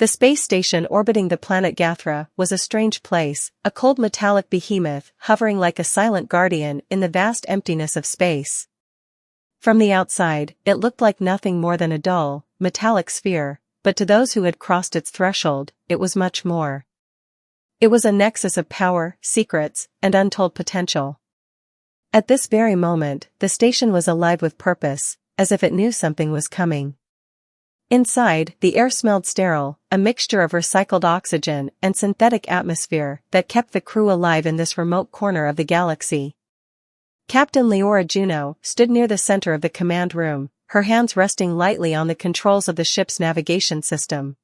The space station orbiting the planet Gathra was a strange place, a cold metallic behemoth hovering like a silent guardian in the vast emptiness of space. From the outside, it looked like nothing more than a dull, metallic sphere, but to those who had crossed its threshold, it was much more. It was a nexus of power, secrets, and untold potential. At this very moment, the station was alive with purpose, as if it knew something was coming. Inside, the air smelled sterile, a mixture of recycled oxygen and synthetic atmosphere that kept the crew alive in this remote corner of the galaxy. Captain Leora Juno stood near the center of the command room, her hands resting lightly on the controls of the ship's navigation system.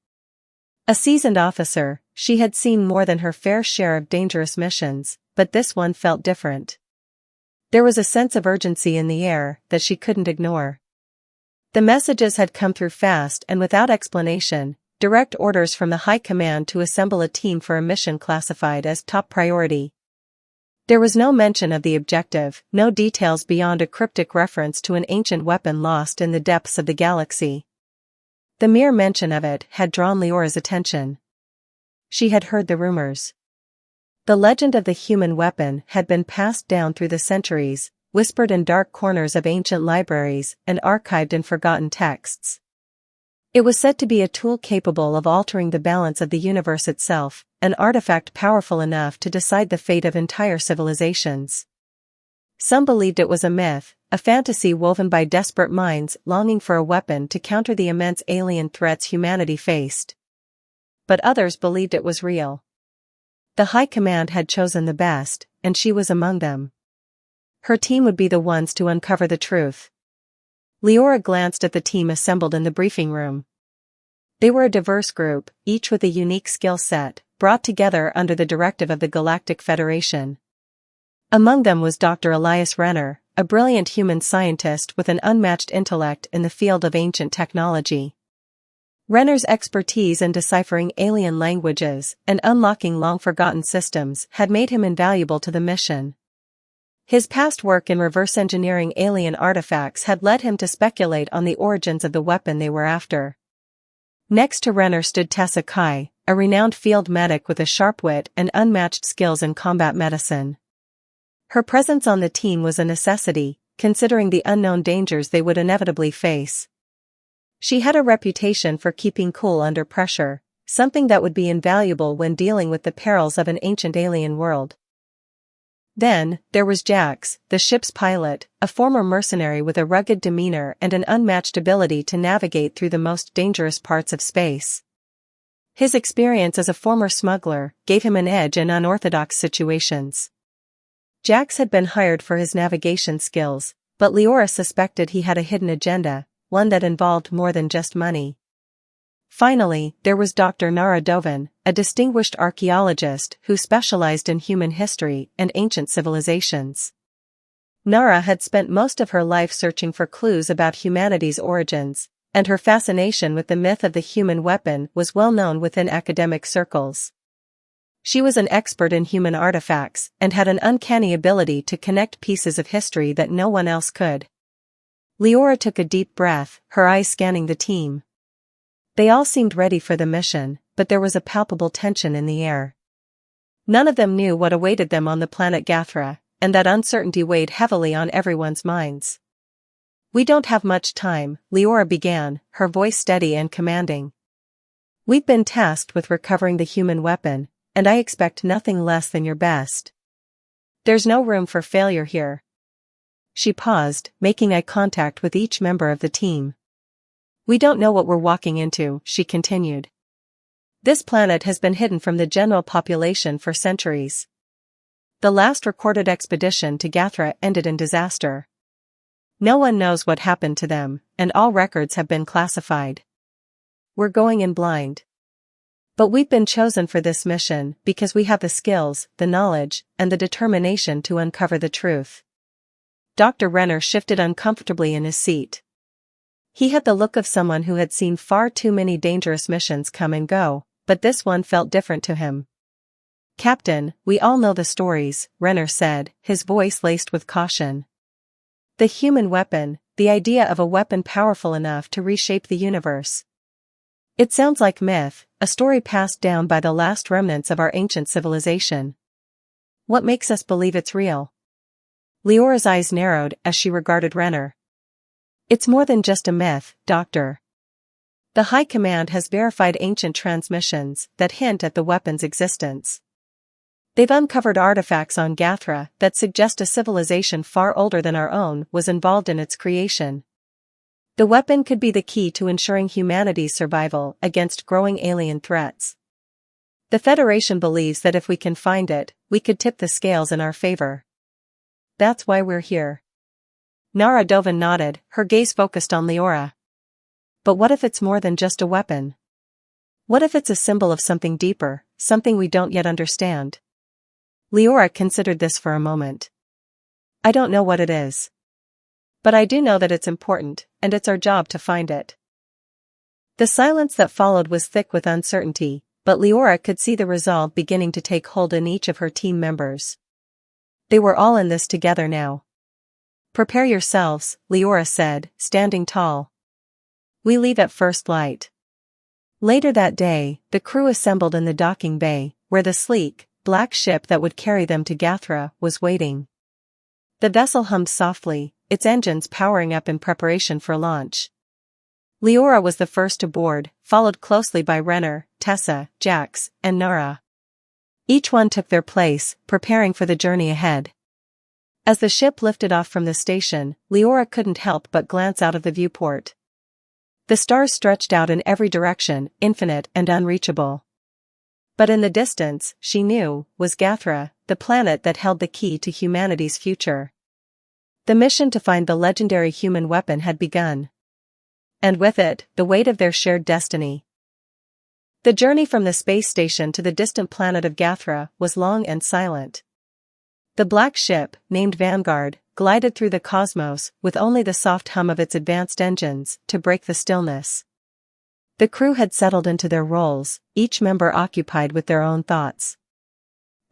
A seasoned officer, she had seen more than her fair share of dangerous missions, but this one felt different. There was a sense of urgency in the air that she couldn't ignore. The messages had come through fast and without explanation, direct orders from the high command to assemble a team for a mission classified as top priority. There was no mention of the objective, no details beyond a cryptic reference to an ancient weapon lost in the depths of the galaxy. The mere mention of it had drawn Leora's attention. She had heard the rumors. The legend of the human weapon had been passed down through the centuries, whispered in dark corners of ancient libraries and archived in forgotten texts. It was said to be a tool capable of altering the balance of the universe itself, an artifact powerful enough to decide the fate of entire civilizations. Some believed it was a myth, a fantasy woven by desperate minds longing for a weapon to counter the immense alien threats humanity faced. But others believed it was real. The High Command had chosen the best, and she was among them. Her team would be the ones to uncover the truth. Leora glanced at the team assembled in the briefing room. They were a diverse group, each with a unique skill set, brought together under the directive of the Galactic Federation. Among them was Dr. Elias Renner, a brilliant human scientist with an unmatched intellect in the field of ancient technology. Renner's expertise in deciphering alien languages and unlocking long-forgotten systems had made him invaluable to the mission. His past work in reverse engineering alien artifacts had led him to speculate on the origins of the weapon they were after. Next to Renner stood Tessa Kai, a renowned field medic with a sharp wit and unmatched skills in combat medicine. Her presence on the team was a necessity, considering the unknown dangers they would inevitably face. She had a reputation for keeping cool under pressure, something that would be invaluable when dealing with the perils of an ancient alien world. Then, there was Jax, the ship's pilot, a former mercenary with a rugged demeanor and an unmatched ability to navigate through the most dangerous parts of space. His experience as a former smuggler gave him an edge in unorthodox situations. Jax had been hired for his navigation skills, but Leora suspected he had a hidden agenda, one that involved more than just money. Finally, there was Dr. Nara Dovan, a distinguished archaeologist who specialized in human history and ancient civilizations. Nara had spent most of her life searching for clues about humanity's origins, and her fascination with the myth of the human weapon was well known within academic circles. She was an expert in human artifacts and had an uncanny ability to connect pieces of history that no one else could. Leora took a deep breath, her eyes scanning the team. They all seemed ready for the mission, but there was a palpable tension in the air. None of them knew what awaited them on the planet Gathra, and that uncertainty weighed heavily on everyone's minds. "We don't have much time," Leora began, her voice steady and commanding. "We've been tasked with recovering the human weapon, and I expect nothing less than your best. There's no room for failure here." She paused, making eye contact with each member of the team. "We don't know what we're walking into," she continued. "This planet has been hidden from the general population for centuries. The last recorded expedition to Gathra ended in disaster. No one knows what happened to them, and all records have been classified. We're going in blind. But we've been chosen for this mission because we have the skills, the knowledge, and the determination to uncover the truth." Dr. Renner shifted uncomfortably in his seat. He had the look of someone who had seen far too many dangerous missions come and go, but this one felt different to him. "Captain, we all know the stories," Renner said, his voice laced with caution. "The human weapon, the idea of a weapon powerful enough to reshape the universe. It sounds like myth, a story passed down by the last remnants of our ancient civilization. What makes us believe it's real? Leora's eyes narrowed as she regarded Renner. It's more than just a myth, Doctor. The High Command has verified ancient transmissions that hint at the weapon's existence. They've uncovered artifacts on Gathra that suggest a civilization far older than our own was involved in its creation. The weapon could be the key to ensuring humanity's survival against growing alien threats. The Federation believes that if we can find it, we could tip the scales in our favor. That's why we're here. Nara Dovan nodded, her gaze focused on Leora. But what if it's more than just a weapon? What if it's a symbol of something deeper, something we don't yet understand? Leora considered this for a moment. I don't know what it is. But I do know that it's important, and it's our job to find it. The silence that followed was thick with uncertainty, but Leora could see the resolve beginning to take hold in each of her team members. They were all in this together now. Prepare yourselves, Leora said, standing tall. We leave at first light. Later that day, the crew assembled in the docking bay, where the sleek, black ship that would carry them to Gathra was waiting. The vessel hummed softly, its engines powering up in preparation for launch. Leora was the first aboard, followed closely by Renner, Tessa, Jax, and Nara. Each one took their place, preparing for the journey ahead. As the ship lifted off from the station, Leora couldn't help but glance out of the viewport. The stars stretched out in every direction, infinite and unreachable. But in the distance, she knew, was Gathra, the planet that held the key to humanity's future. The mission to find the legendary human weapon had begun. And with it, the weight of their shared destiny. The journey from the space station to the distant planet of Gathra was long and silent. The black ship, named Vanguard, glided through the cosmos with only the soft hum of its advanced engines to break the stillness. The crew had settled into their roles, each member occupied with their own thoughts.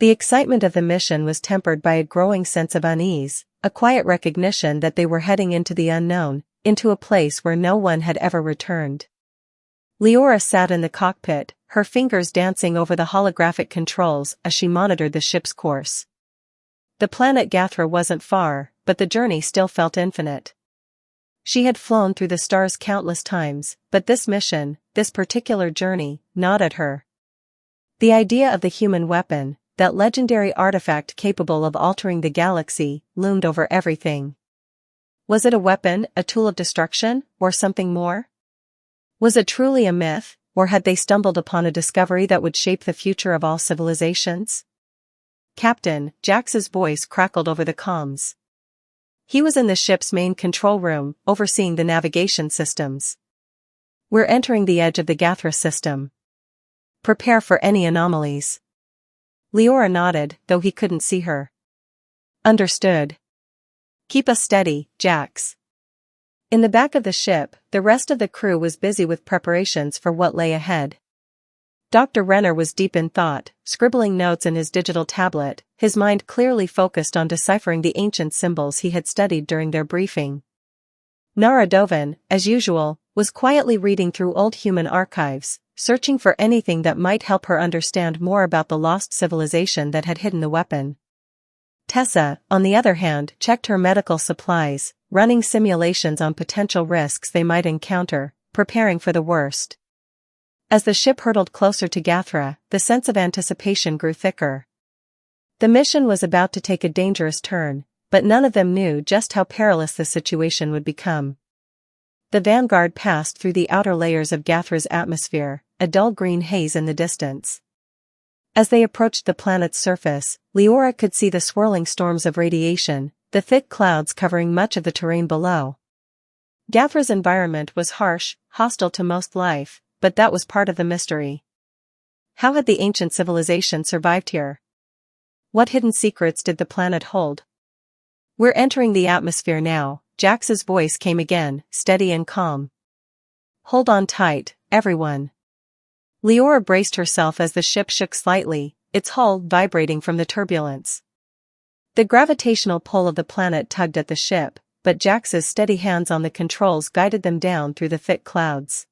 The excitement of the mission was tempered by a growing sense of unease, a quiet recognition that they were heading into the unknown, into a place where no one had ever returned. Leora sat in the cockpit, her fingers dancing over the holographic controls as she monitored the ship's course. The planet Gathra wasn't far, but the journey still felt infinite. She had flown through the stars countless times, but this mission, this particular journey, gnawed her. The idea of the human weapon, that legendary artifact capable of altering the galaxy, loomed over everything. Was it a weapon, a tool of destruction, or something more? Was it truly a myth, or had they stumbled upon a discovery that would shape the future of all civilizations? Captain, Jax's voice crackled over the comms. He was in the ship's main control room, overseeing the navigation systems. We're entering the edge of the Gathra system. Prepare for any anomalies. Leora nodded, though he couldn't see her. Understood. Keep us steady, Jax. In the back of the ship, the rest of the crew was busy with preparations for what lay ahead. Dr. Renner was deep in thought, scribbling notes in his digital tablet, his mind clearly focused on deciphering the ancient symbols he had studied during their briefing. Nara Dovan, as usual, was quietly reading through old human archives, searching for anything that might help her understand more about the lost civilization that had hidden the weapon. Tessa, on the other hand, checked her medical supplies, running simulations on potential risks they might encounter, preparing for the worst. As the ship hurtled closer to Gathra, the sense of anticipation grew thicker. The mission was about to take a dangerous turn, but none of them knew just how perilous the situation would become. The Vanguard passed through the outer layers of Gathra's atmosphere, a dull green haze in the distance. As they approached the planet's surface, Leora could see the swirling storms of radiation, the thick clouds covering much of the terrain below. Gathra's environment was harsh, hostile to most life, but that was part of the mystery. How had the ancient civilization survived here? What hidden secrets did the planet hold? We're entering the atmosphere now, Jax's voice came again, steady and calm. Hold on tight, everyone. Leora braced herself as the ship shook slightly, its hull vibrating from the turbulence. The gravitational pull of the planet tugged at the ship, but Jax's steady hands on the controls guided them down through the thick clouds.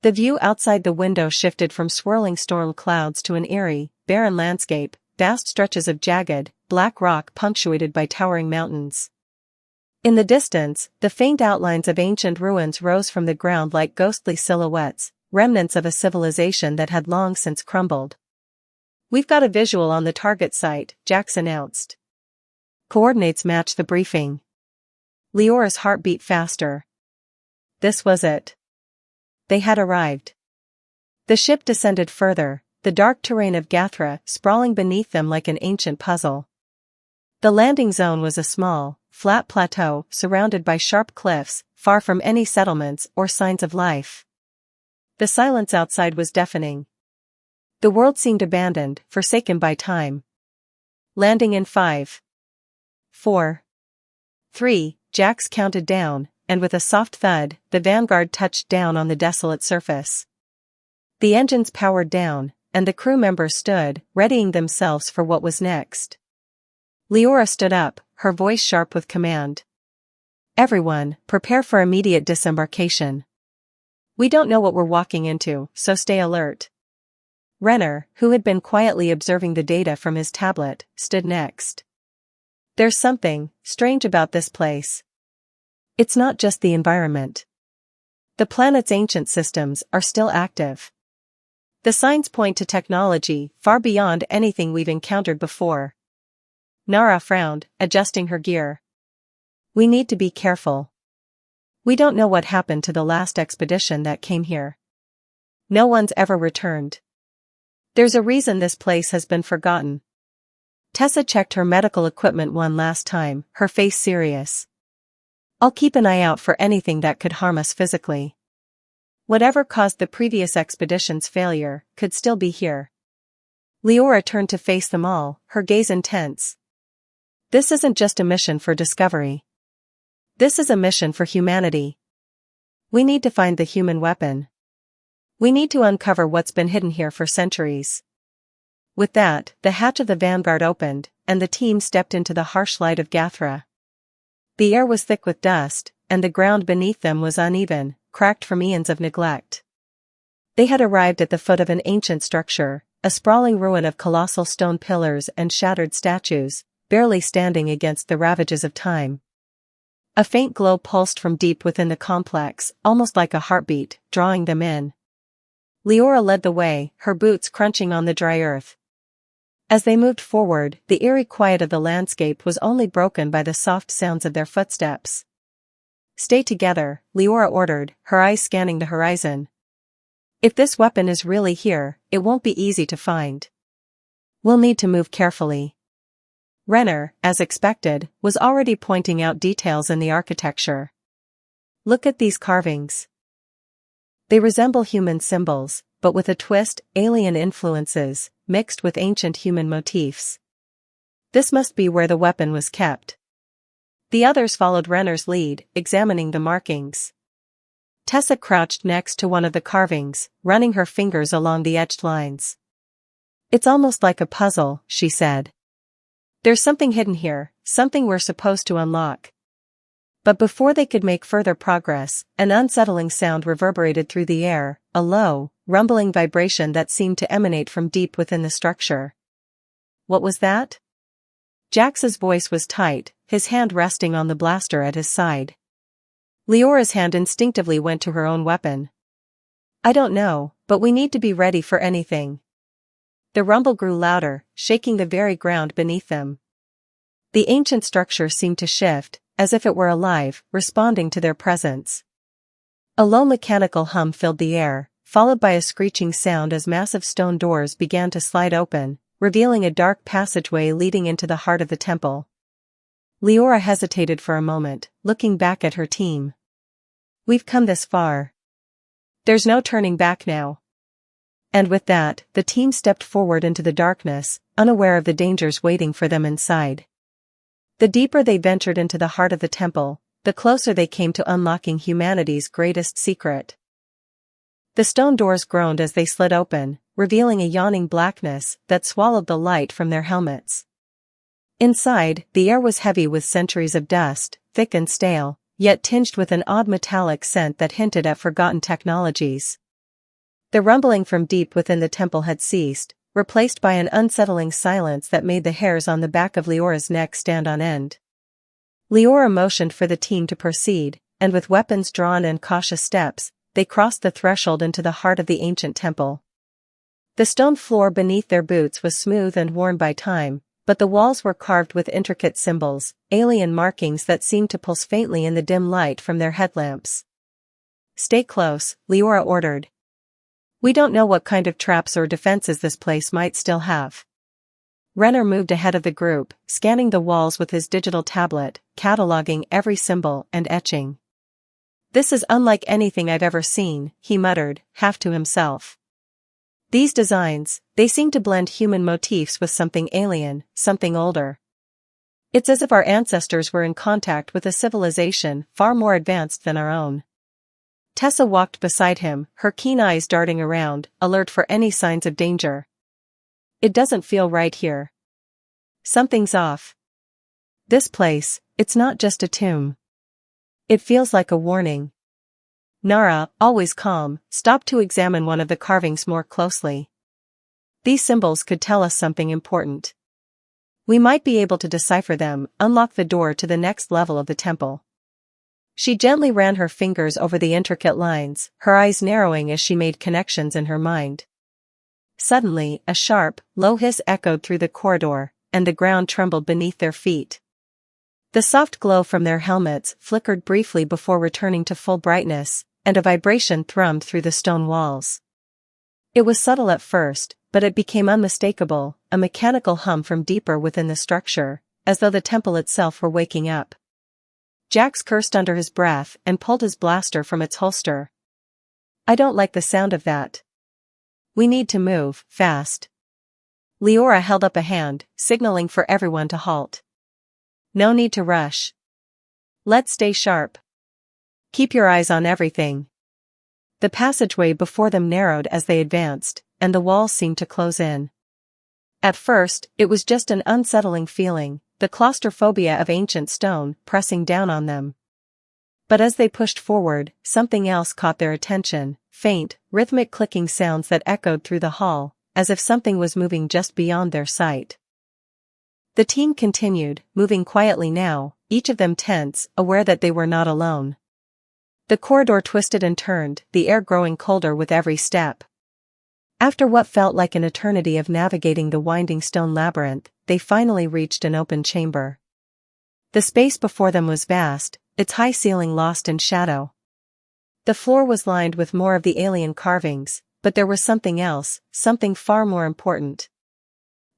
The view outside the window shifted from swirling storm clouds to an eerie, barren landscape, vast stretches of jagged, black rock punctuated by towering mountains. In the distance, the faint outlines of ancient ruins rose from the ground like ghostly silhouettes, remnants of a civilization that had long since crumbled. "We've got a visual on the target site," Jax announced. Coordinates match the briefing. Leora's heart beat faster. This was it. They had arrived. The ship descended further, the dark terrain of Gathra sprawling beneath them like an ancient puzzle. The landing zone was a small, flat plateau surrounded by sharp cliffs, far from any settlements or signs of life. The silence outside was deafening. The world seemed abandoned, forsaken by time. Landing in 5, 4, 3, Jax counted down, and with a soft thud, the Vanguard touched down on the desolate surface. The engines powered down, and the crew members stood, readying themselves for what was next. Leora stood up, her voice sharp with command. "Everyone, prepare for immediate disembarkation. We don't know what we're walking into, so stay alert." Renner, who had been quietly observing the data from his tablet, stood next. "There's something strange about this place. It's not just the environment. The planet's ancient systems are still active. The signs point to technology far beyond anything we've encountered before." Nara frowned, adjusting her gear. "We need to be careful. We don't know what happened to the last expedition that came here. No one's ever returned. There's a reason this place has been forgotten." Tessa checked her medical equipment one last time, her face serious. "I'll keep an eye out for anything that could harm us physically. Whatever caused the previous expedition's failure could still be here." Leora turned to face them all, her gaze intense. "This isn't just a mission for discovery. This is a mission for humanity. We need to find the human weapon. We need to uncover what's been hidden here for centuries." With that, the hatch of the Vanguard opened, and the team stepped into the harsh light of Gathra. The air was thick with dust, and the ground beneath them was uneven, cracked from eons of neglect. They had arrived at the foot of an ancient structure, a sprawling ruin of colossal stone pillars and shattered statues, barely standing against the ravages of time. A faint glow pulsed from deep within the complex, almost like a heartbeat, drawing them in. Leora led the way, her boots crunching on the dry earth. As they moved forward, the eerie quiet of the landscape was only broken by the soft sounds of their footsteps. "Stay together," Leora ordered, her eyes scanning the horizon. "If this weapon is really here, it won't be easy to find. We'll need to move carefully." Renner, as expected, was already pointing out details in the architecture. "Look at these carvings. They resemble human symbols, but with a twist, alien influences, mixed with ancient human motifs. This must be where the weapon was kept." The others followed Renner's lead, examining the markings. Tessa crouched next to one of the carvings, running her fingers along the etched lines. "It's almost like a puzzle," she said. "There's something hidden here, something we're supposed to unlock." But before they could make further progress, an unsettling sound reverberated through the air, a low, rumbling vibration that seemed to emanate from deep within the structure. "What was that?" Jax's voice was tight, his hand resting on the blaster at his side. Leora's hand instinctively went to her own weapon. "I don't know, but we need to be ready for anything." The rumble grew louder, shaking the very ground beneath them. The ancient structure seemed to shift, as if it were alive, responding to their presence. A low mechanical hum filled the air, followed by a screeching sound as massive stone doors began to slide open, revealing a dark passageway leading into the heart of the temple. Leora hesitated for a moment, looking back at her team. "We've come this far. There's no turning back now." And with that, the team stepped forward into the darkness, unaware of the dangers waiting for them inside. The deeper they ventured into the heart of the temple, the closer they came to unlocking humanity's greatest secret. The stone doors groaned as they slid open, revealing a yawning blackness that swallowed the light from their helmets. Inside, the air was heavy with centuries of dust, thick and stale, yet tinged with an odd metallic scent that hinted at forgotten technologies. The rumbling from deep within the temple had ceased, replaced by an unsettling silence that made the hairs on the back of Leora's neck stand on end. Leora motioned for the team to proceed, and with weapons drawn and cautious steps, they crossed the threshold into the heart of the ancient temple. The stone floor beneath their boots was smooth and worn by time, but the walls were carved with intricate symbols, alien markings that seemed to pulse faintly in the dim light from their headlamps. "Stay close," Leora ordered. "We don't know what kind of traps or defenses this place might still have." Renner moved ahead of the group, scanning the walls with his digital tablet, cataloging every symbol and etching. "This is unlike anything I've ever seen," he muttered, half to himself. "These designs, they seem to blend human motifs with something alien, something older. It's as if our ancestors were in contact with a civilization far more advanced than our own." Tessa walked beside him, her keen eyes darting around, alert for any signs of danger. "It doesn't feel right here. Something's off. This place, it's not just a tomb. It feels like a warning." Nara, always calm, stopped to examine one of the carvings more closely. "These symbols could tell us something important. We might be able to decipher them, unlock the door to the next level of the temple." She gently ran her fingers over the intricate lines, her eyes narrowing as she made connections in her mind. Suddenly, a sharp, low hiss echoed through the corridor, and the ground trembled beneath their feet. The soft glow from their helmets flickered briefly before returning to full brightness, and a vibration thrummed through the stone walls. It was subtle at first, but it became unmistakable, a mechanical hum from deeper within the structure, as though the temple itself were waking up. Jax cursed under his breath and pulled his blaster from its holster. "I don't like the sound of that. We need to move, fast." Leora held up a hand, signaling for everyone to halt. "No need to rush. Let's stay sharp. Keep your eyes on everything." The passageway before them narrowed as they advanced, and the walls seemed to close in. At first, it was just an unsettling feeling, the claustrophobia of ancient stone pressing down on them. But as they pushed forward, something else caught their attention, faint, rhythmic clicking sounds that echoed through the hall, as if something was moving just beyond their sight. The team continued, moving quietly now, each of them tense, aware that they were not alone. The corridor twisted and turned, the air growing colder with every step. After what felt like an eternity of navigating the winding stone labyrinth, they finally reached an open chamber. The space before them was vast, its high ceiling lost in shadow. The floor was lined with more of the alien carvings, but there was something else, something far more important.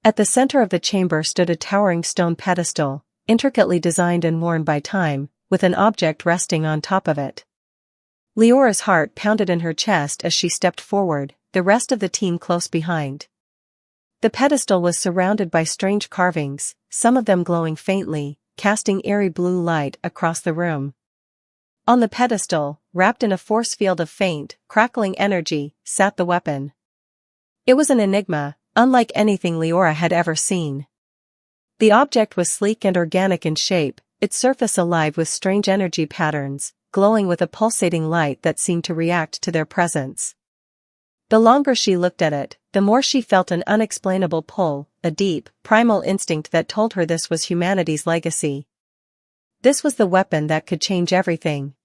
At the center of the chamber stood a towering stone pedestal, intricately designed and worn by time, with an object resting on top of it. Leora's heart pounded in her chest as she stepped forward, the rest of the team close behind. The pedestal was surrounded by strange carvings, some of them glowing faintly, casting eerie blue light across the room. On the pedestal, wrapped in a force field of faint, crackling energy, sat the weapon. It was an enigma, unlike anything Leora had ever seen. The object was sleek and organic in shape, its surface alive with strange energy patterns, glowing with a pulsating light that seemed to react to their presence. The longer she looked at it, the more she felt an unexplainable pull, a deep, primal instinct that told her this was humanity's legacy. This was the weapon that could change everything.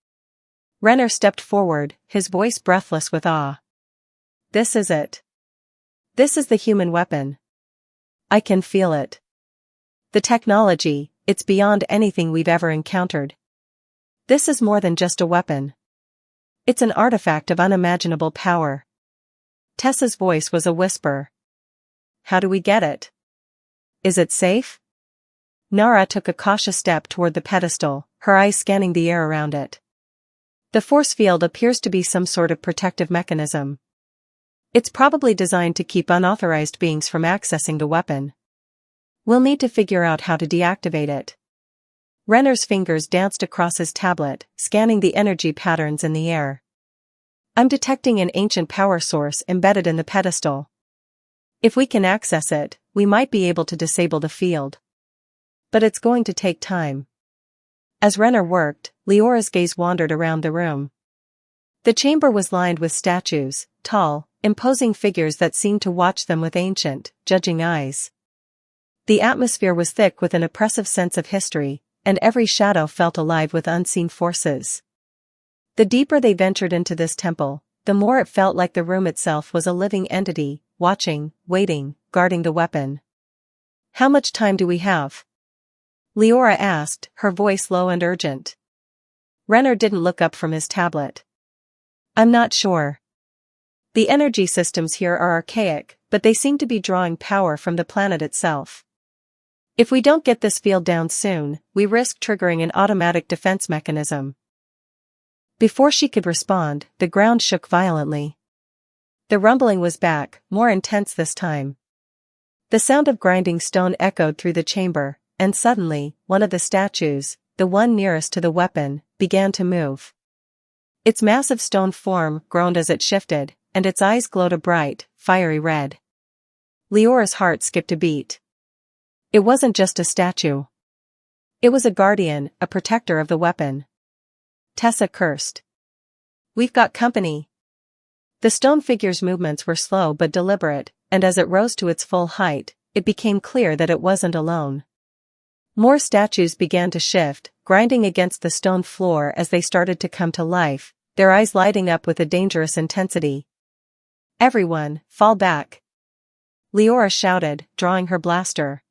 Renner stepped forward, his voice breathless with awe. "This is it. This is the human weapon. I can feel it. The technology, it's beyond anything we've ever encountered. This is more than just a weapon. It's an artifact of unimaginable power." Tessa's voice was a whisper. "How do we get it? Is it safe?" Nara took a cautious step toward the pedestal, her eyes scanning the air around it. "The force field appears to be some sort of protective mechanism. It's probably designed to keep unauthorized beings from accessing the weapon. We'll need to figure out how to deactivate it." Renner's fingers danced across his tablet, scanning the energy patterns in the air. "I'm detecting an ancient power source embedded in the pedestal. If we can access it, we might be able to disable the field. But it's going to take time." As Renner worked, Leora's gaze wandered around the room. The chamber was lined with statues, tall, imposing figures that seemed to watch them with ancient, judging eyes. The atmosphere was thick with an oppressive sense of history, and every shadow felt alive with unseen forces. The deeper they ventured into this temple, the more it felt like the room itself was a living entity, watching, waiting, guarding the weapon. "How much time do we have?" Leora asked, her voice low and urgent. Renner didn't look up from his tablet. "I'm not sure. The energy systems here are archaic, but they seem to be drawing power from the planet itself. If we don't get this field down soon, we risk triggering an automatic defense mechanism." Before she could respond, the ground shook violently. The rumbling was back, more intense this time. The sound of grinding stone echoed through the chamber, and suddenly, one of the statues, the one nearest to the weapon, began to move. Its massive stone form groaned as it shifted, and its eyes glowed a bright, fiery red. Leora's heart skipped a beat. It wasn't just a statue. It was a guardian, a protector of the weapon. Tessa cursed. "We've got company." The stone figure's movements were slow but deliberate, and as it rose to its full height, it became clear that it wasn't alone. More statues began to shift, grinding against the stone floor as they started to come to life, their eyes lighting up with a dangerous intensity. "Everyone, fall back!" Leora shouted, drawing her blaster.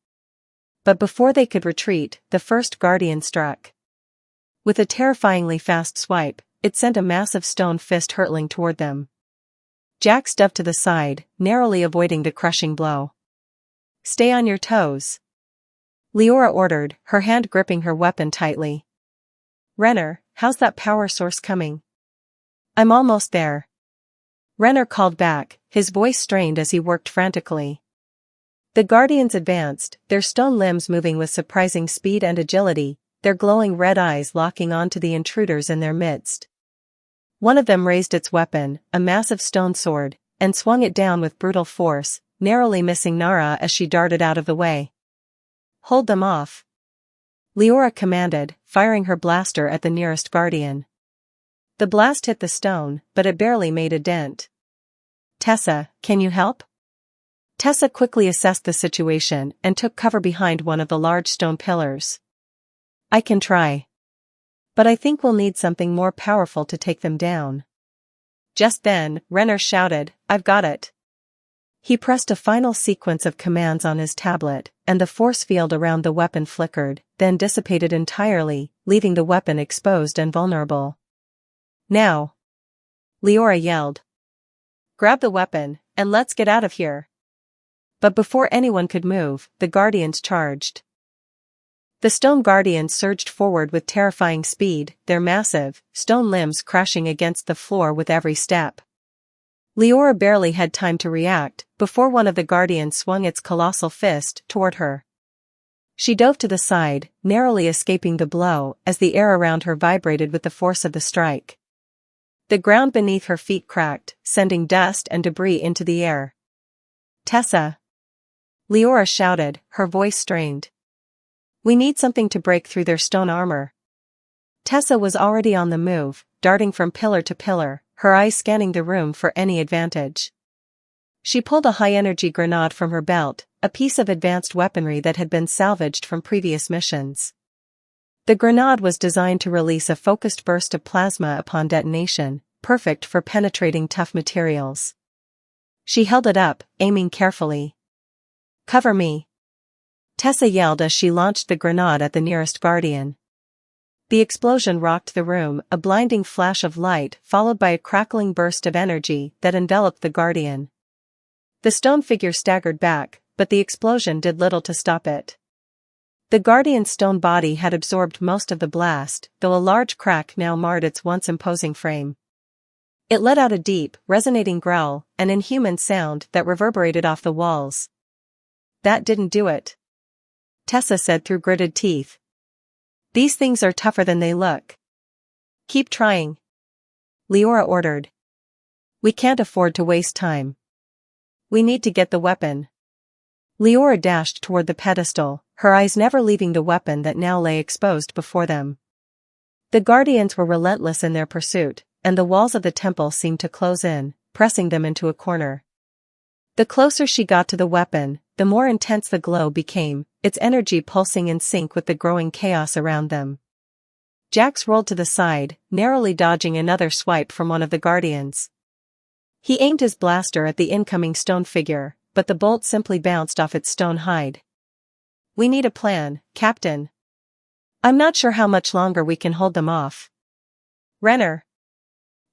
But before they could retreat, the first guardian struck. With a terrifyingly fast swipe, it sent a massive stone fist hurtling toward them. Jax dove to the side, narrowly avoiding the crushing blow. "Stay on your toes," Leora ordered, her hand gripping her weapon tightly. "Renner, how's that power source coming?" "I'm almost there," Renner called back, his voice strained as he worked frantically. The guardians advanced, their stone limbs moving with surprising speed and agility, their glowing red eyes locking onto the intruders in their midst. One of them raised its weapon, a massive stone sword, and swung it down with brutal force, narrowly missing Nara as she darted out of the way. "Hold them off," Leora commanded, firing her blaster at the nearest guardian. The blast hit the stone, but it barely made a dent. "Tessa, can you help?" Tessa quickly assessed the situation and took cover behind one of the large stone pillars. "I can try. But I think we'll need something more powerful to take them down." Just then, Renner shouted, "I've got it." He pressed a final sequence of commands on his tablet, and the force field around the weapon flickered, then dissipated entirely, leaving the weapon exposed and vulnerable. "Now!" Leora yelled. "Grab the weapon, and let's get out of here." But before anyone could move, the guardians charged. The stone guardians surged forward with terrifying speed, their massive, stone limbs crashing against the floor with every step. Leora barely had time to react, before one of the guardians swung its colossal fist toward her. She dove to the side, narrowly escaping the blow as the air around her vibrated with the force of the strike. The ground beneath her feet cracked, sending dust and debris into the air. "Tessa!" Leora shouted, her voice strained. "We need something to break through their stone armor." Tessa was already on the move, darting from pillar to pillar, her eyes scanning the room for any advantage. She pulled a high-energy grenade from her belt, a piece of advanced weaponry that had been salvaged from previous missions. The grenade was designed to release a focused burst of plasma upon detonation, perfect for penetrating tough materials. She held it up, aiming carefully. "Cover me," Tessa yelled as she launched the grenade at the nearest guardian. The explosion rocked the room, a blinding flash of light followed by a crackling burst of energy that enveloped the guardian. The stone figure staggered back, but the explosion did little to stop it. The guardian's stone body had absorbed most of the blast, though a large crack now marred its once imposing frame. It let out a deep, resonating growl, an inhuman sound that reverberated off the walls. "That didn't do it," Tessa said through gritted teeth. "These things are tougher than they look." "Keep trying," Leora ordered. "We can't afford to waste time. We need to get the weapon." Leora dashed toward the pedestal, her eyes never leaving the weapon that now lay exposed before them. The guardians were relentless in their pursuit, and the walls of the temple seemed to close in, pressing them into a corner. The closer she got to the weapon, the more intense the glow became, its energy pulsing in sync with the growing chaos around them. Jax rolled to the side, narrowly dodging another swipe from one of the guardians. He aimed his blaster at the incoming stone figure, but the bolt simply bounced off its stone hide. "We need a plan, Captain. I'm not sure how much longer we can hold them off." "Renner!"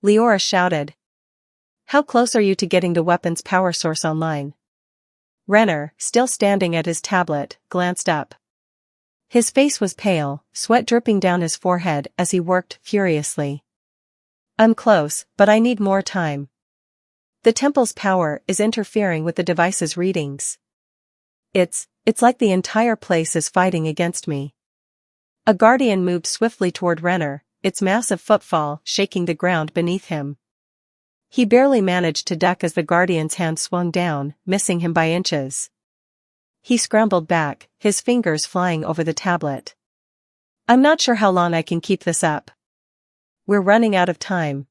Leora shouted. "How close are you to getting the weapon's power source online?" Renner, still standing at his tablet, glanced up. His face was pale, sweat dripping down his forehead as he worked furiously. "I'm close, but I need more time. The temple's power is interfering with the device's readings. It's like the entire place is fighting against me." A guardian moved swiftly toward Renner, its massive footfall shaking the ground beneath him. He barely managed to duck as the guardian's hand swung down, missing him by inches. He scrambled back, his fingers flying over the tablet. "I'm not sure how long I can keep this up. We're running out of time."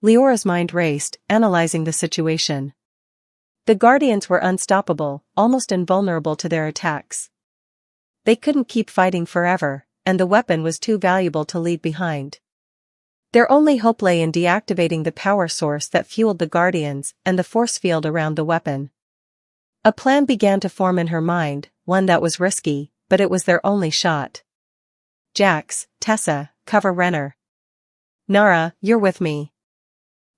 Leora's mind raced, analyzing the situation. The guardians were unstoppable, almost invulnerable to their attacks. They couldn't keep fighting forever, and the weapon was too valuable to leave behind. Their only hope lay in deactivating the power source that fueled the guardians and the force field around the weapon. A plan began to form in her mind, one that was risky, but it was their only shot. "Jax, Tessa, cover Renner. Nara, you're with me.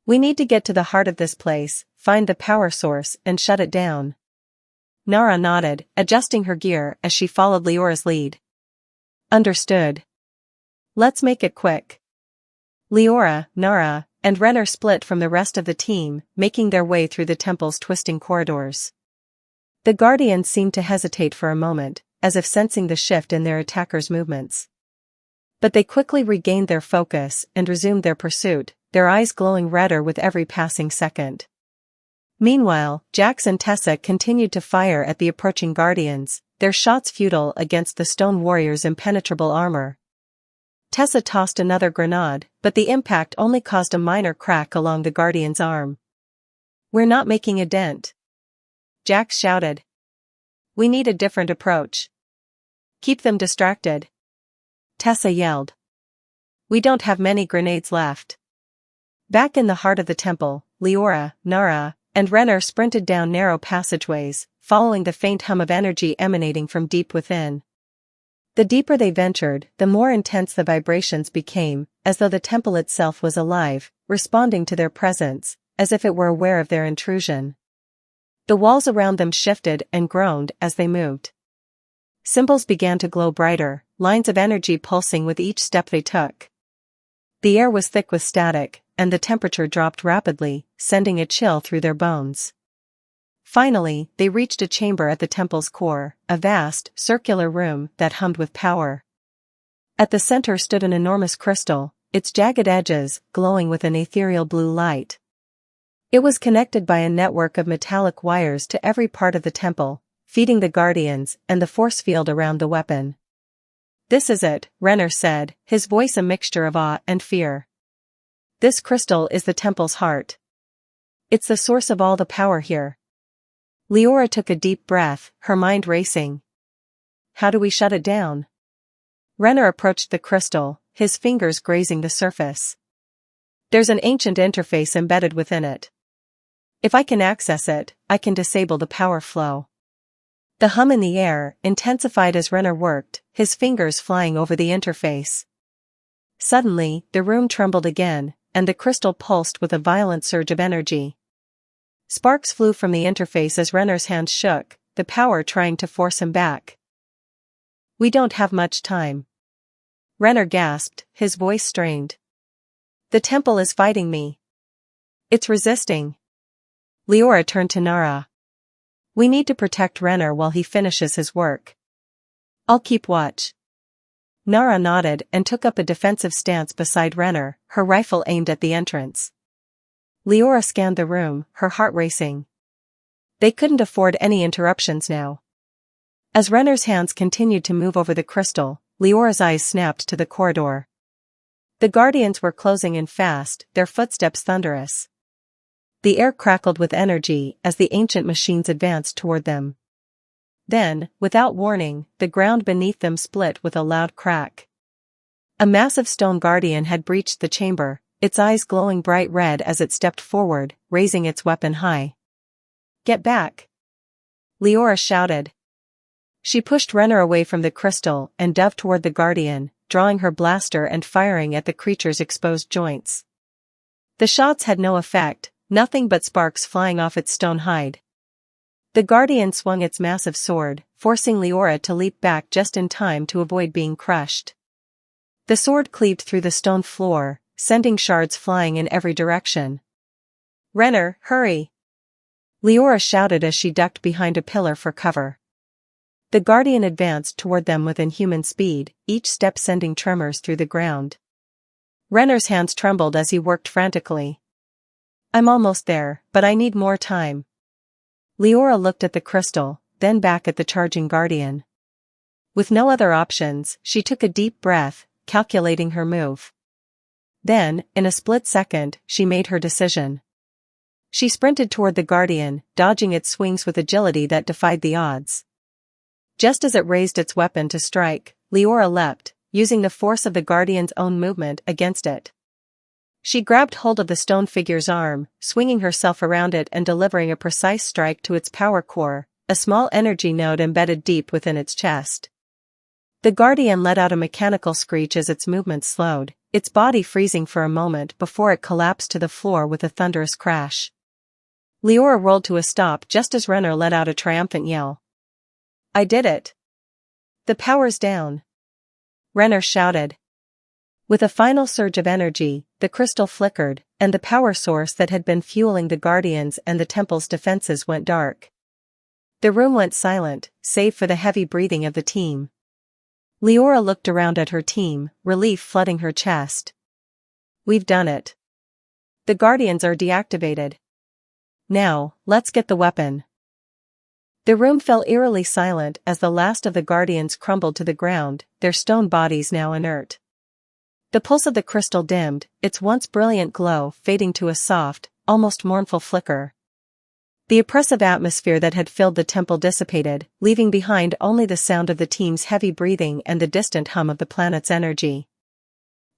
We need to get to the heart of this place, find the power source and shut it down." Nara nodded, adjusting her gear as she followed Leora's lead. "Understood. Let's make it quick." Leora, Nara, and Renner split from the rest of the team, making their way through the temple's twisting corridors. The guardians seemed to hesitate for a moment, as if sensing the shift in their attackers' movements. But they quickly regained their focus and resumed their pursuit, their eyes glowing redder with every passing second. Meanwhile, Jax and Tessa continued to fire at the approaching guardians, their shots futile against the stone warrior's impenetrable armor. Tessa tossed another grenade, but the impact only caused a minor crack along the guardian's arm. "We're not making a dent," Jax shouted. "We need a different approach. Keep them distracted," Tessa yelled. "We don't have many grenades left." Back in the heart of the temple, Leora, Nara, and Renner sprinted down narrow passageways, following the faint hum of energy emanating from deep within. The deeper they ventured, the more intense the vibrations became, as though the temple itself was alive, responding to their presence, as if it were aware of their intrusion. The walls around them shifted and groaned as they moved. Symbols began to glow brighter, lines of energy pulsing with each step they took. The air was thick with static, and the temperature dropped rapidly, sending a chill through their bones. Finally, they reached a chamber at the temple's core, a vast, circular room that hummed with power. At the center stood an enormous crystal, its jagged edges glowing with an ethereal blue light. It was connected by a network of metallic wires to every part of the temple, feeding the guardians and the force field around the weapon. "This is it," Renner said, his voice a mixture of awe and fear. "This crystal is the temple's heart. It's the source of all the power here." Leora took a deep breath, her mind racing. "How do we shut it down?" Renner approached the crystal, his fingers grazing the surface. "There's an ancient interface embedded within it. If I can access it, I can disable the power flow." The hum in the air intensified as Renner worked, his fingers flying over the interface. Suddenly, the room trembled again, and the crystal pulsed with a violent surge of energy. Sparks flew from the interface as Renner's hands shook, the power trying to force him back. "We don't have much time." Renner gasped, his voice strained. "The temple is fighting me. It's resisting." Leora turned to Nara. "We need to protect Renner while he finishes his work. I'll keep watch." Nara nodded and took up a defensive stance beside Renner, her rifle aimed at the entrance. Leora scanned the room, her heart racing. They couldn't afford any interruptions now. As Renner's hands continued to move over the crystal, Leora's eyes snapped to the corridor. The guardians were closing in fast, their footsteps thunderous. The air crackled with energy as the ancient machines advanced toward them. Then, without warning, the ground beneath them split with a loud crack. A massive stone guardian had breached the chamber, its eyes glowing bright red as it stepped forward, raising its weapon high. "Get back!" Leora shouted. She pushed Renner away from the crystal and dove toward the guardian, drawing her blaster and firing at the creature's exposed joints. The shots had no effect, nothing but sparks flying off its stone hide. The guardian swung its massive sword, forcing Leora to leap back just in time to avoid being crushed. The sword cleaved through the stone floor, sending shards flying in every direction. "Renner, hurry!" Leora shouted as she ducked behind a pillar for cover. The guardian advanced toward them with inhuman speed, each step sending tremors through the ground. Renner's hands trembled as he worked frantically. "I'm almost there, but I need more time." Leora looked at the crystal, then back at the charging guardian. With no other options, she took a deep breath, calculating her move. Then, in a split second, she made her decision. She sprinted toward the guardian, dodging its swings with agility that defied the odds. Just as it raised its weapon to strike, Leora leapt, using the force of the guardian's own movement against it. She grabbed hold of the stone figure's arm, swinging herself around it and delivering a precise strike to its power core, a small energy node embedded deep within its chest. The guardian let out a mechanical screech as its movement slowed, its body freezing for a moment before it collapsed to the floor with a thunderous crash. Leora rolled to a stop just as Renner let out a triumphant yell. "I did it! The power's down!" Renner shouted. With a final surge of energy, the crystal flickered, and the power source that had been fueling the guardians and the temple's defenses went dark. The room went silent, save for the heavy breathing of the team. Leora looked around at her team, relief flooding her chest. "We've done it. The guardians are deactivated. Now, let's get the weapon." The room fell eerily silent as the last of the guardians crumbled to the ground, their stone bodies now inert. The pulse of the crystal dimmed, its once brilliant glow fading to a soft, almost mournful flicker. The oppressive atmosphere that had filled the temple dissipated, leaving behind only the sound of the team's heavy breathing and the distant hum of the planet's energy.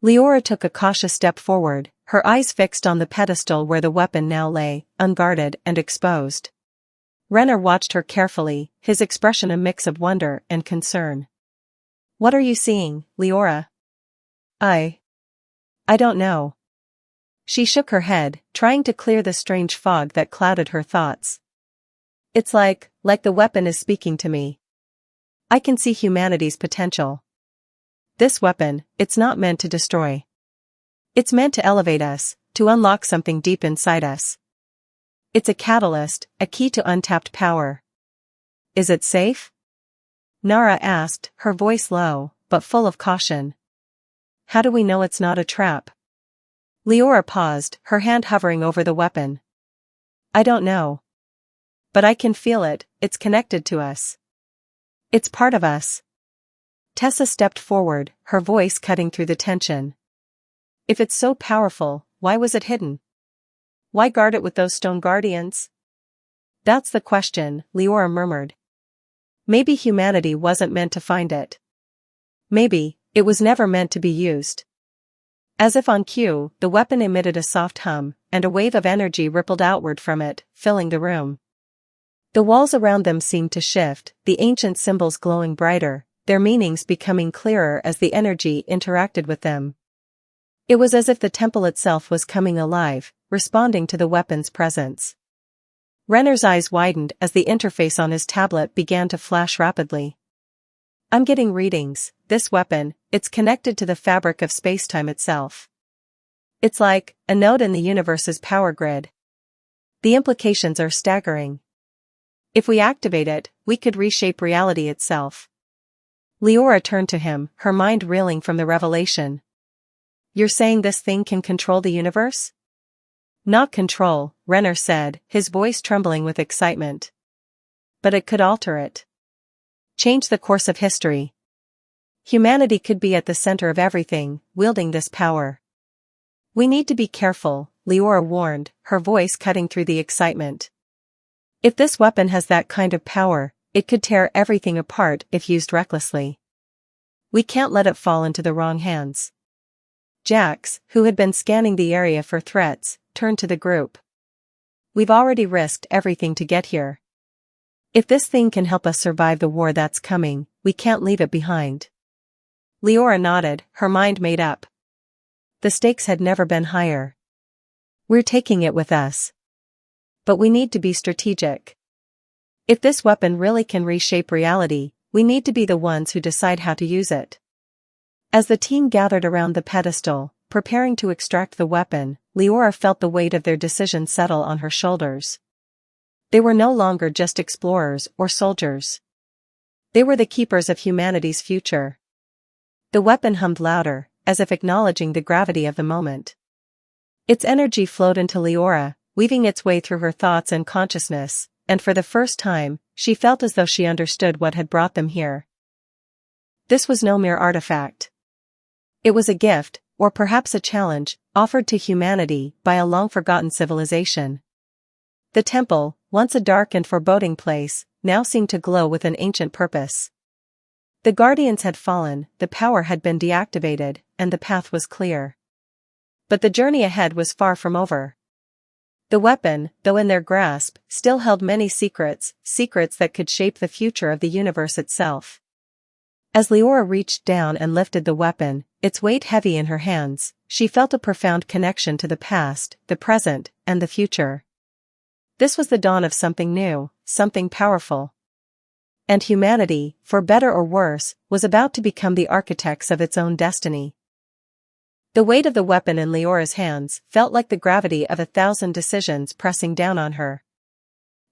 Leora took a cautious step forward, her eyes fixed on the pedestal where the weapon now lay, unguarded and exposed. Renner watched her carefully, his expression a mix of wonder and concern. "What are you seeing, Leora?" I don't know." She shook her head, trying to clear the strange fog that clouded her thoughts. "It's like the weapon is speaking to me. I can see humanity's potential. This weapon, it's not meant to destroy. It's meant to elevate us, to unlock something deep inside us. It's a catalyst, a key to untapped power." "Is it safe?" Nara asked, her voice low, but full of caution. "How do we know it's not a trap?" Leora paused, her hand hovering over the weapon. "I don't know. But I can feel it, it's connected to us. It's part of us." Tessa stepped forward, her voice cutting through the tension. "If it's so powerful, why was it hidden? Why guard it with those stone guardians?" "That's the question," Leora murmured. "Maybe humanity wasn't meant to find it. Maybe it was never meant to be used." As if on cue, the weapon emitted a soft hum, and a wave of energy rippled outward from it, filling the room. The walls around them seemed to shift, the ancient symbols glowing brighter, their meanings becoming clearer as the energy interacted with them. It was as if the temple itself was coming alive, responding to the weapon's presence. Renner's eyes widened as the interface on his tablet began to flash rapidly. "I'm getting readings. This weapon, it's connected to the fabric of spacetime itself. It's like a node in the universe's power grid. The implications are staggering. If we activate it, we could reshape reality itself." Leora turned to him, her mind reeling from the revelation. "You're saying this thing can control the universe?" "Not control," Renner said, his voice trembling with excitement. "But it could alter it. Change the course of history. Humanity could be at the center of everything, wielding this power. We need to be careful," Leora warned, her voice cutting through the excitement. If this weapon has that kind of power, it could tear everything apart if used recklessly. We can't let it fall into the wrong hands. Jax, who had been scanning the area for threats, turned to the group. We've already risked everything to get here. If this thing can help us survive the war that's coming, we can't leave it behind. Leora nodded, her mind made up. The stakes had never been higher. We're taking it with us. But we need to be strategic. If this weapon really can reshape reality, we need to be the ones who decide how to use it. As the team gathered around the pedestal, preparing to extract the weapon, Leora felt the weight of their decision settle on her shoulders. They were no longer just explorers or soldiers. They were the keepers of humanity's future. The weapon hummed louder, as if acknowledging the gravity of the moment. Its energy flowed into Leora, weaving its way through her thoughts and consciousness, and for the first time, she felt as though she understood what had brought them here. This was no mere artifact. It was a gift, or perhaps a challenge, offered to humanity by a long-forgotten civilization. The temple, once a dark and foreboding place, now seemed to glow with an ancient purpose. The guardians had fallen, the power had been deactivated, and the path was clear. But the journey ahead was far from over. The weapon, though in their grasp, still held many secrets that could shape the future of the universe itself. As Leora reached down and lifted the weapon, its weight heavy in her hands, she felt a profound connection to the past, the present, and the future. This was the dawn of something new, something powerful. And humanity, for better or worse, was about to become the architects of its own destiny. The weight of the weapon in Leora's hands felt like the gravity of 1,000 decisions pressing down on her.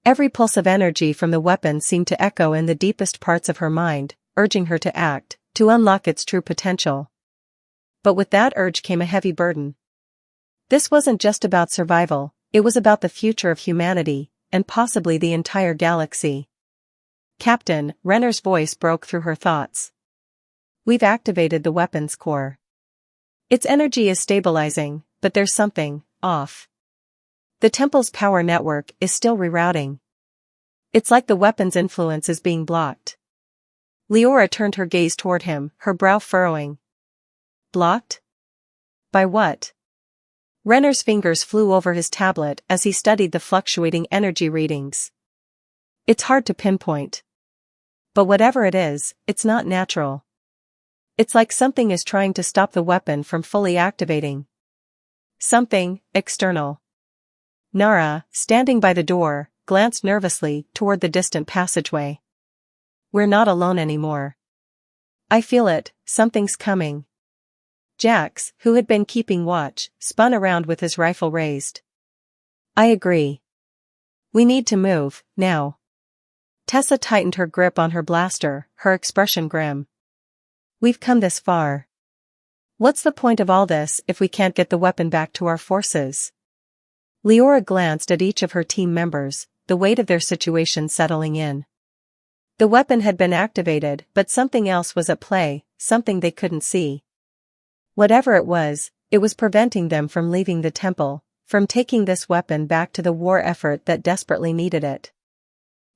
Every pulse of energy from the weapon seemed to echo in the deepest parts of her mind, urging her to act, to unlock its true potential. But with that urge came a heavy burden. This wasn't just about survival, it was about the future of humanity, and possibly the entire galaxy. Captain, Renner's voice broke through her thoughts. We've activated the weapon's core. Its energy is stabilizing, but there's something off. The temple's power network is still rerouting. It's like the weapon's influence is being blocked. Leora turned her gaze toward him, her brow furrowing. Blocked? By what? Renner's fingers flew over his tablet as he studied the fluctuating energy readings. It's hard to pinpoint. But whatever it is, it's not natural. It's like something is trying to stop the weapon from fully activating. Something external. Nara, standing by the door, glanced nervously toward the distant passageway. We're not alone anymore. I feel it, something's coming. Jax, who had been keeping watch, spun around with his rifle raised. I agree. We need to move, now. Tessa tightened her grip on her blaster, her expression grim. We've come this far. What's the point of all this if we can't get the weapon back to our forces? Leora glanced at each of her team members, the weight of their situation settling in. The weapon had been activated, but something else was at play, something they couldn't see. Whatever it was preventing them from leaving the temple, from taking this weapon back to the war effort that desperately needed it.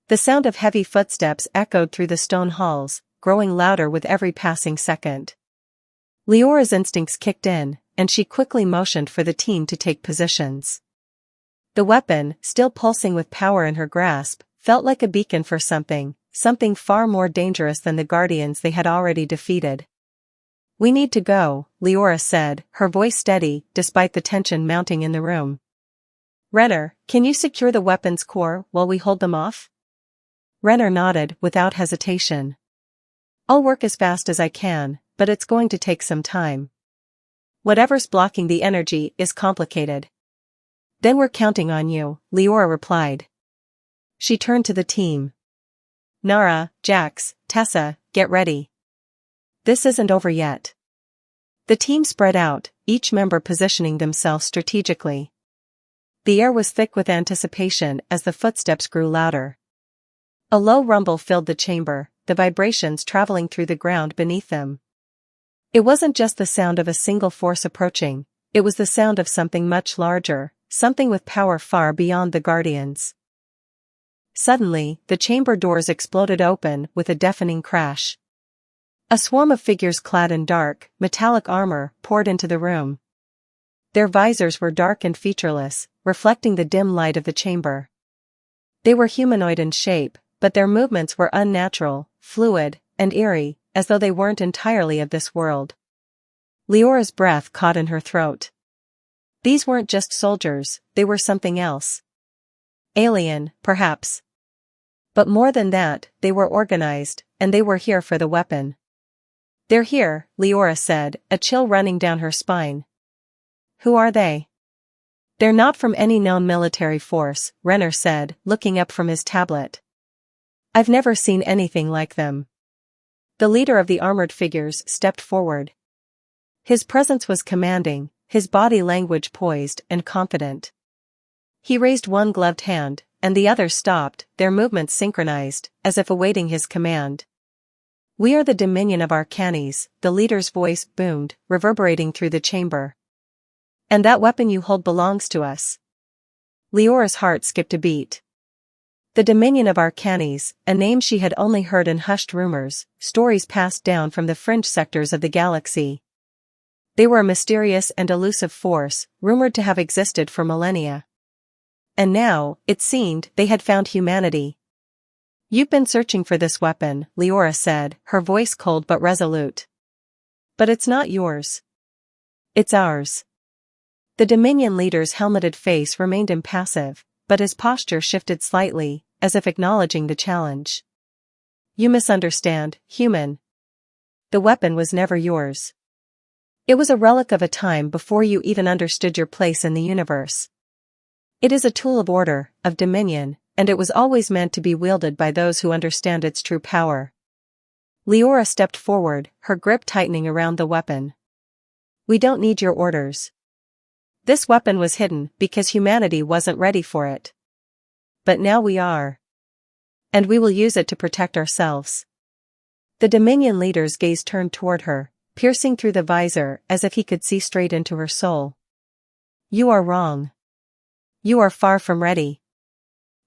The sound of heavy footsteps echoed through the stone halls, growing louder with every passing second. Leora's instincts kicked in, and she quickly motioned for the team to take positions. The weapon, still pulsing with power in her grasp, felt like a beacon for something far more dangerous than the guardians they had already defeated. We need to go, Leora said, her voice steady, despite the tension mounting in the room. Renner, can you secure the weapon's core while we hold them off? Renner nodded, without hesitation. I'll work as fast as I can, but it's going to take some time. Whatever's blocking the energy is complicated. Then we're counting on you, Leora replied. She turned to the team. Nara, Jax, Tessa, get ready. This isn't over yet. The team spread out, each member positioning themselves strategically. The air was thick with anticipation as the footsteps grew louder. A low rumble filled the chamber, the vibrations traveling through the ground beneath them. It wasn't just the sound of a single force approaching, It was the sound of something much larger, something with power far beyond the Guardians. Suddenly, the chamber doors exploded open with a deafening crash. A swarm of figures clad in dark, metallic armor poured into the room. Their visors were dark and featureless, reflecting the dim light of the chamber. They were humanoid in shape, but their movements were unnatural, fluid, and eerie, as though they weren't entirely of this world. Leora's breath caught in her throat. These weren't just soldiers, they were something else. Alien, perhaps. But more than that, they were organized, and they were here for the weapon. "They're here," Leora said, a chill running down her spine. "Who are they?" "They're not from any known military force," Renner said, looking up from his tablet. "I've never seen anything like them." The leader of the armored figures stepped forward. His presence was commanding, his body language poised and confident. He raised one gloved hand, and the others stopped, their movements synchronized, as if awaiting his command. "We are the Dominion of Arcanes," the leader's voice boomed, reverberating through the chamber. "And that weapon you hold belongs to us." Leora's heart skipped a beat. The Dominion of Arcanes, a name she had only heard in hushed rumors, stories passed down from the fringe sectors of the galaxy. They were a mysterious and elusive force, rumored to have existed for millennia. And now, it seemed, they had found humanity. "You've been searching for this weapon," Leora said, her voice cold but resolute. "But it's not yours. It's ours." The Dominion leader's helmeted face remained impassive, but his posture shifted slightly, as if acknowledging the challenge. "You misunderstand, human. The weapon was never yours. It was a relic of a time before you even understood your place in the universe. It is a tool of order, of dominion, and it was always meant to be wielded by those who understand its true power." Leora stepped forward, her grip tightening around the weapon. "We don't need your orders. This weapon was hidden because humanity wasn't ready for it. But now we are. And we will use it to protect ourselves." The Dominion leader's gaze turned toward her, piercing through the visor as if he could see straight into her soul. "You are wrong. You are far from ready.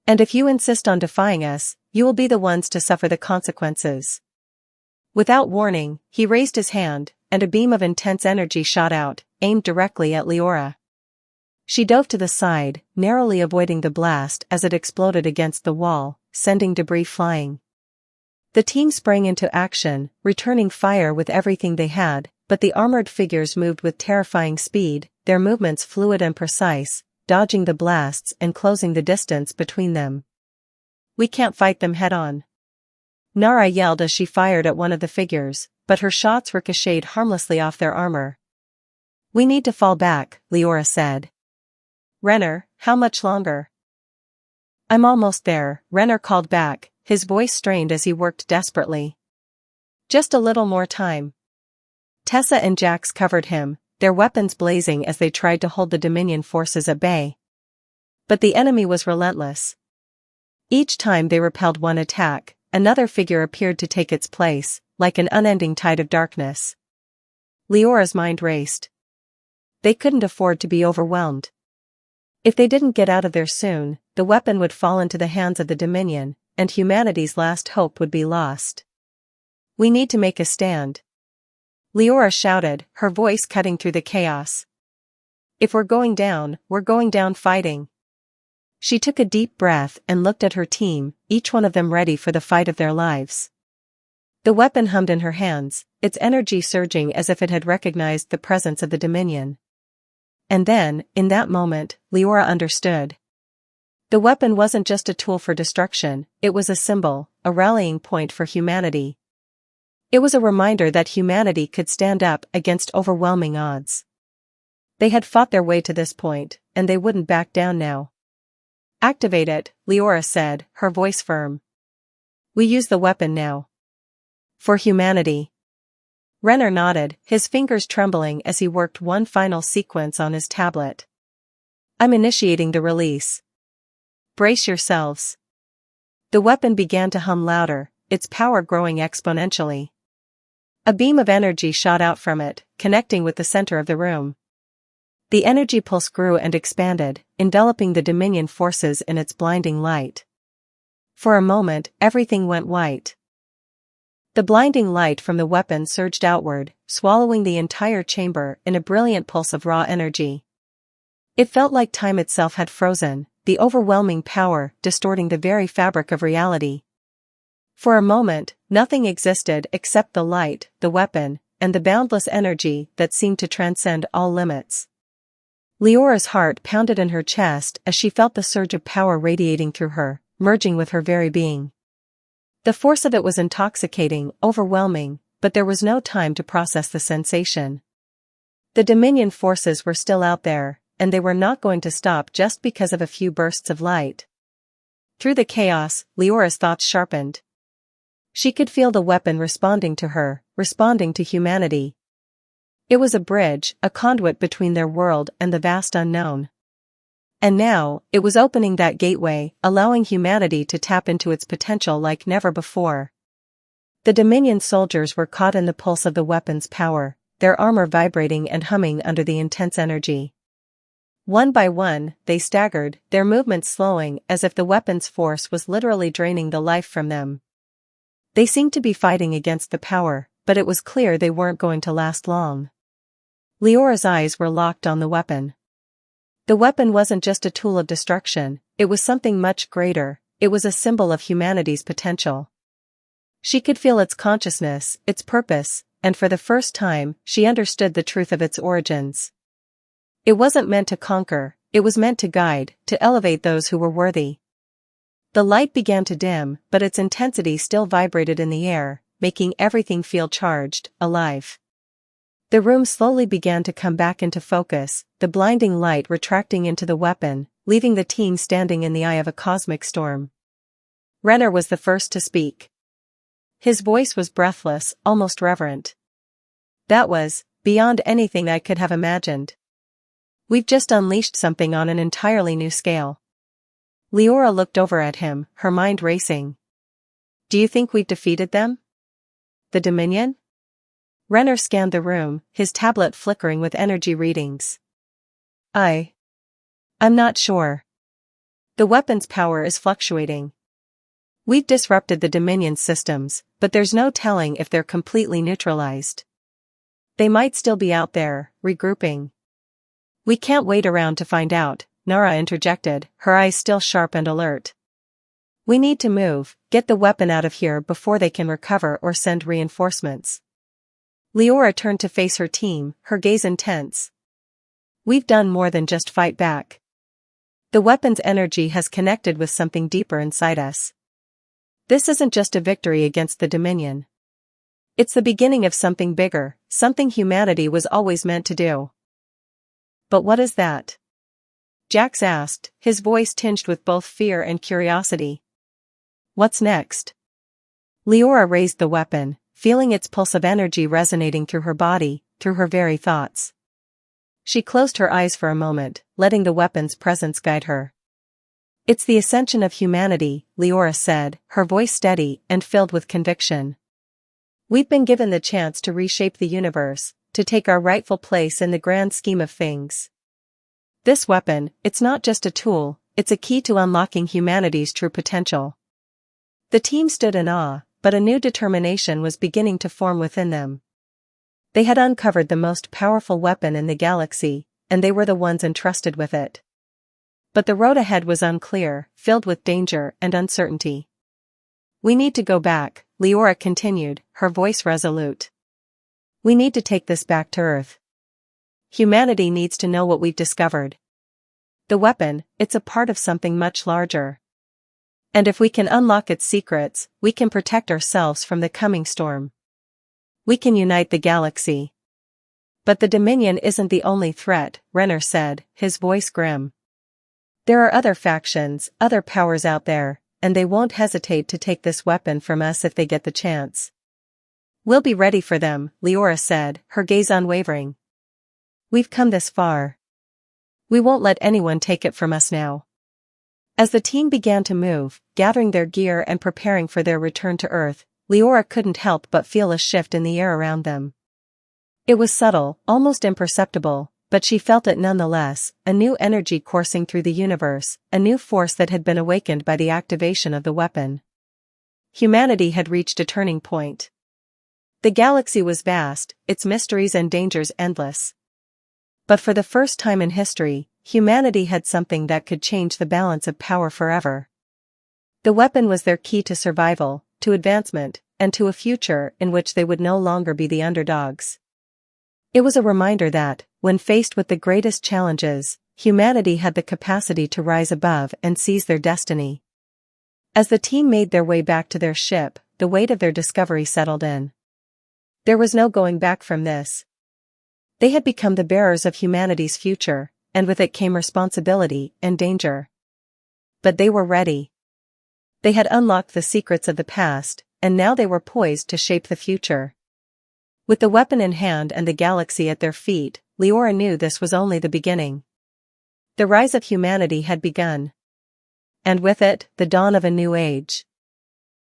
And if you insist on defying us, you will be the ones to suffer the consequences." Without warning, he raised his hand, and a beam of intense energy shot out, aimed directly at Leora. She dove to the side, narrowly avoiding the blast as it exploded against the wall, sending debris flying. The team sprang into action, returning fire with everything they had, but the armored figures moved with terrifying speed, their movements fluid and precise, dodging the blasts and closing the distance between them. "We can't fight them head-on." Nara yelled as she fired at one of the figures, but her shots ricocheted harmlessly off their armor. "We need to fall back," Leora said. "Renner, how much longer?" "I'm almost there," Renner called back, his voice strained as he worked desperately. "Just a little more time." Tessa and Jax covered him, their weapons blazing as they tried to hold the Dominion forces at bay. But the enemy was relentless. Each time they repelled one attack, another figure appeared to take its place, like an unending tide of darkness. Leora's mind raced. They couldn't afford to be overwhelmed. If they didn't get out of there soon, the weapon would fall into the hands of the Dominion, and humanity's last hope would be lost. "We need to make a stand," Leora shouted, her voice cutting through the chaos. "If we're going down fighting." She took a deep breath and looked at her team, each one of them ready for the fight of their lives. The weapon hummed in her hands, its energy surging as if it had recognized the presence of the Dominion. And then, in that moment, Leora understood. The weapon wasn't just a tool for destruction, it was a symbol, a rallying point for humanity. It was a reminder that humanity could stand up against overwhelming odds. They had fought their way to this point, and they wouldn't back down now. "Activate it," Leora said, her voice firm. "We use the weapon now. For humanity." Renner nodded, his fingers trembling as he worked one final sequence on his tablet. "I'm initiating the release. Brace yourselves." The weapon began to hum louder, its power growing exponentially. A beam of energy shot out from it, connecting with the center of the room. The energy pulse grew and expanded, enveloping the Dominion forces in its blinding light. For a moment, everything went white. The blinding light from the weapon surged outward, swallowing the entire chamber in a brilliant pulse of raw energy. It felt like time itself had frozen, the overwhelming power distorting the very fabric of reality. For a moment, nothing existed except the light, the weapon, and the boundless energy that seemed to transcend all limits. Leora's heart pounded in her chest as she felt the surge of power radiating through her, merging with her very being. The force of it was intoxicating, overwhelming, but there was no time to process the sensation. The Dominion forces were still out there, and they were not going to stop just because of a few bursts of light. Through the chaos, Leora's thoughts sharpened. She could feel the weapon responding to her, responding to humanity. It was a bridge, a conduit between their world and the vast unknown. And now, it was opening that gateway, allowing humanity to tap into its potential like never before. The Dominion soldiers were caught in the pulse of the weapon's power, their armor vibrating and humming under the intense energy. One by one, they staggered, their movements slowing as if the weapon's force was literally draining the life from them. They seemed to be fighting against the power, but it was clear they weren't going to last long. Leora's eyes were locked on the weapon. The weapon wasn't just a tool of destruction, it was something much greater, it was a symbol of humanity's potential. She could feel its consciousness, its purpose, and for the first time, she understood the truth of its origins. It wasn't meant to conquer, it was meant to guide, to elevate those who were worthy. The light began to dim, but its intensity still vibrated in the air, making everything feel charged, alive. The room slowly began to come back into focus, the blinding light retracting into the weapon, leaving the team standing in the eye of a cosmic storm. Renner was the first to speak. His voice was breathless, almost reverent. That was beyond anything I could have imagined. We've just unleashed something on an entirely new scale. Leora looked over at him, her mind racing. Do you think we've defeated them? The Dominion? Renner scanned the room, his tablet flickering with energy readings. I'm not sure. The weapon's power is fluctuating. We've disrupted the Dominion's systems, but there's no telling if they're completely neutralized. They might still be out there, regrouping. We can't wait around to find out, Nara interjected, her eyes still sharp and alert. We need to move, get the weapon out of here before they can recover or send reinforcements. Leora turned to face her team, her gaze intense. We've done more than just fight back. The weapon's energy has connected with something deeper inside us. This isn't just a victory against the Dominion. It's the beginning of something bigger, something humanity was always meant to do. But what is that? Jax asked, his voice tinged with both fear and curiosity. What's next? Leora raised the weapon, feeling its pulse of energy resonating through her body, through her very thoughts. She closed her eyes for a moment, letting the weapon's presence guide her. It's the ascension of humanity, Leora said, her voice steady and filled with conviction. We've been given the chance to reshape the universe, to take our rightful place in the grand scheme of things. This weapon, it's not just a tool, it's a key to unlocking humanity's true potential. The team stood in awe, but a new determination was beginning to form within them. They had uncovered the most powerful weapon in the galaxy, and they were the ones entrusted with it. But the road ahead was unclear, filled with danger and uncertainty. We need to go back, Leora continued, her voice resolute. We need to take this back to Earth. Humanity needs to know what we've discovered. The weapon, it's a part of something much larger. And if we can unlock its secrets, we can protect ourselves from the coming storm. We can unite the galaxy. But the Dominion isn't the only threat, Renner said, his voice grim. There are other factions, other powers out there, and they won't hesitate to take this weapon from us if they get the chance. We'll be ready for them, Leora said, her gaze unwavering. We've come this far. We won't let anyone take it from us now. As the team began to move, gathering their gear and preparing for their return to Earth, Leora couldn't help but feel a shift in the air around them. It was subtle, almost imperceptible, but she felt it nonetheless, a new energy coursing through the universe, a new force that had been awakened by the activation of the weapon. Humanity had reached a turning point. The galaxy was vast, its mysteries and dangers endless. But for the first time in history, humanity had something that could change the balance of power forever. The weapon was their key to survival, to advancement, and to a future in which they would no longer be the underdogs. It was a reminder that, when faced with the greatest challenges, humanity had the capacity to rise above and seize their destiny. As the team made their way back to their ship, the weight of their discovery settled in. There was no going back from this. They had become the bearers of humanity's future, and with it came responsibility and danger. But they were ready. They had unlocked the secrets of the past, and now they were poised to shape the future. With the weapon in hand and the galaxy at their feet, Leora knew this was only the beginning. The rise of humanity had begun. And with it, the dawn of a new age.